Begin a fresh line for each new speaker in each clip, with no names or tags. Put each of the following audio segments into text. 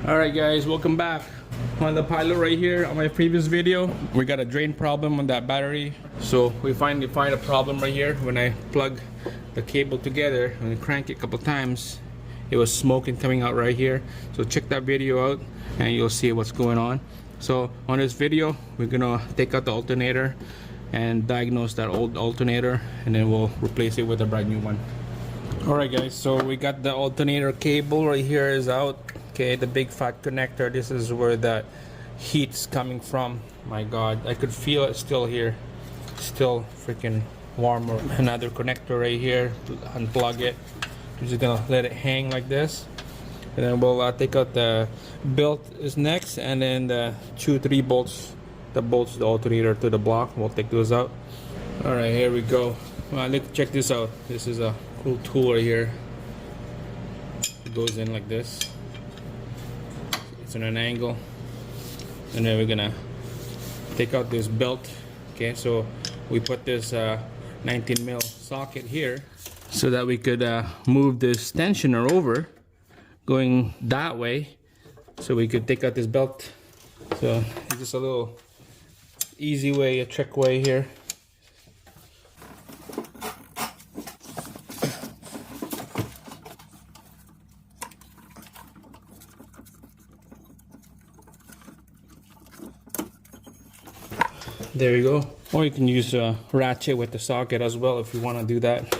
Alright guys, welcome back. On the pilot right here on my previous video, we got a drain problem on that battery. So we finally find a problem right here. When I plug the cable together and crank it a couple times, it was smoking coming out right here. So check that video out and you'll see what's going on. So on this video, we're gonna take out the alternator and diagnose that old alternator, and then we'll replace it with a brand new one. Alright guys, so we got the alternator cable right here is out. Okay, the big fat connector, this is where the heat's coming from. My god, I could feel it still here. Still freaking warm. Another connector right here, unplug it. I'm just gonna let it hang like this. And then we'll take out the belt is next, and then the 2-3 bolts, the alternator to the block, we'll take those out. Alright, here we go. Look, check this out. This is a cool tool right here. It goes in like this. It's on an angle, and then we're gonna take out this belt. Okay, so we put this 19 mil socket here so that we could move this tensioner over going that way, so we could take out this belt. So it's just a little easy way, a trick way here. There you go. Or you can use a ratchet with the socket as well if you want to do that.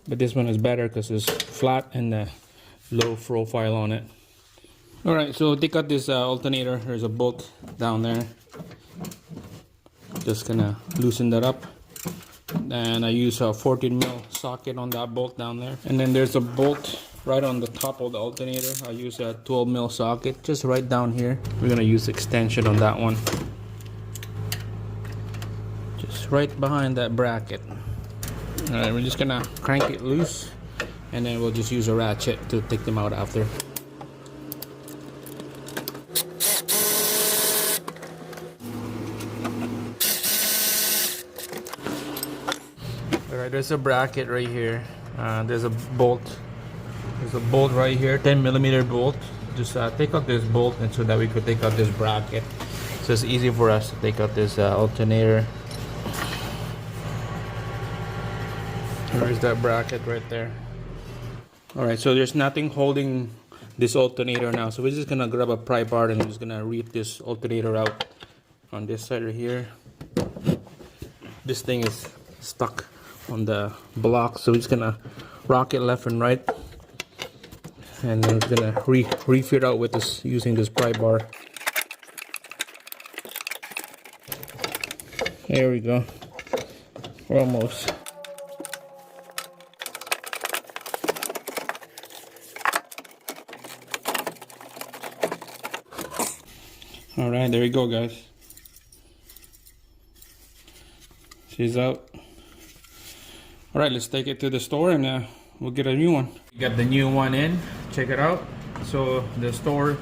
But this one is better because it's flat and the low profile on it. Alright, so take out this alternator. There's a bolt down there. Just gonna loosen that up. And I use a 14 mil socket on that bolt down there. And then there's a bolt right on the top of the alternator. I use a 12 mil socket just right down here. We're gonna use extension on that one. Right behind that bracket. Alright, we're just gonna crank it loose, and then we'll just use a ratchet to take them out after. Alright, there's a bracket right here. There's a bolt. There's a bolt right here, 10mm bolt. Just take out this bolt, and so that we could take out this bracket. So it's easy for us to take out this alternator. There's that bracket right there. Alright, so there's nothing holding this alternator now. So we're just gonna grab a pry bar and we're just gonna reap this alternator out on this side right here. This thing is stuck on the block, so we're just gonna rock it left and right. And then we're gonna reef it out with this using this pry bar. There we go. We're almost. Alright, there you go guys. She's out. Alright, let's take it to the store and we'll get a new one. We got the new one in. Check it out. So the store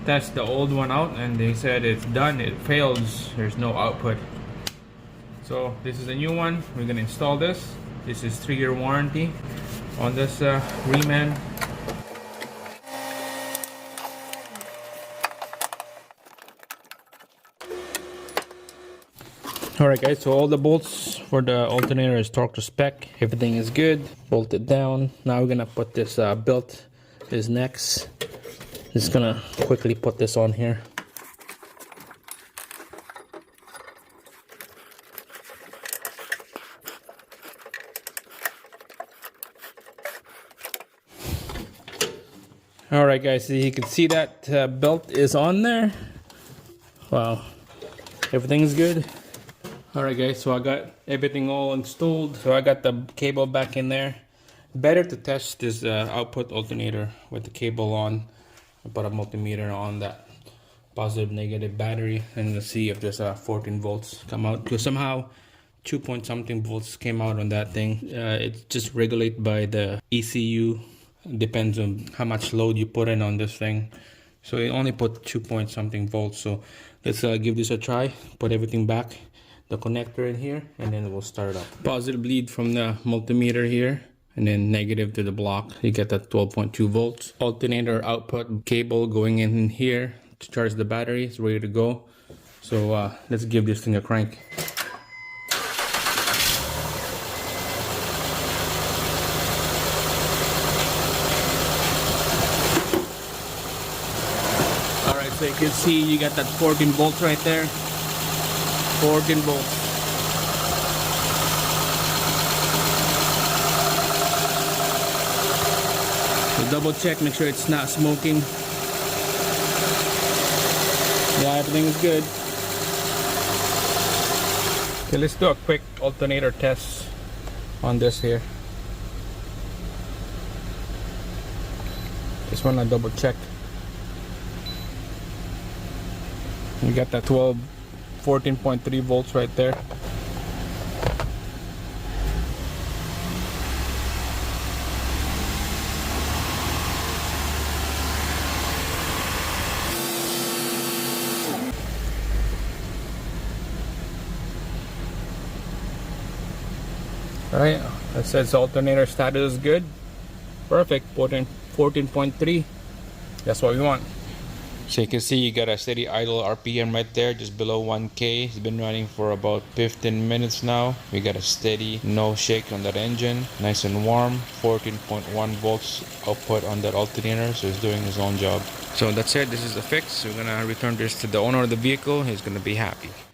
tested the old one out and they said it's done, it fails, there's no output. So this is a new one. We're gonna install this. This is 3-year warranty on this reman. Alright guys, so all the bolts for the alternator is torqued to spec. Everything is good. Bolt it down. Now we're gonna put this belt is next. Just gonna quickly put this on here. Alright guys, so you can see that belt is on there. Wow, everything's good. Alright guys, so I got everything all installed. So I got the cable back in there. Better to test this output alternator with the cable on. I put a multimeter on that positive negative battery and let's see if there's 14 volts come out. Because somehow 2 point something volts came out on that thing. It's just regulated by the ECU. Depends on how much load you put in on this thing. So it only put 2 point something volts. So let's give this a try. Put everything back. The connector in here, and then we'll start up. Positive lead from the multimeter here, and then negative to the block. You get that 12.2 volts. Alternator output cable going in here to charge the battery. It's ready to go. So let's give this thing a crank. Alright, so you can see you got that 14 volts right there. 14 volts. So double check, make sure it's not smoking. Yeah, everything is good. Okay, let's do a quick alternator test on this here. Just want to double check. You got that 14.3 volts right there. Alright, that says alternator status is good. Perfect, 14.3. That's what we want. So you can see you got a steady idle RPM right there, just below 1K. It's been running for about 15 minutes now. We got a steady, no shake on that engine. Nice and warm, 14.1 volts output on that alternator, so it's doing its own job. So that's it, this is the fix. We're gonna return this to the owner of the vehicle. He's gonna be happy.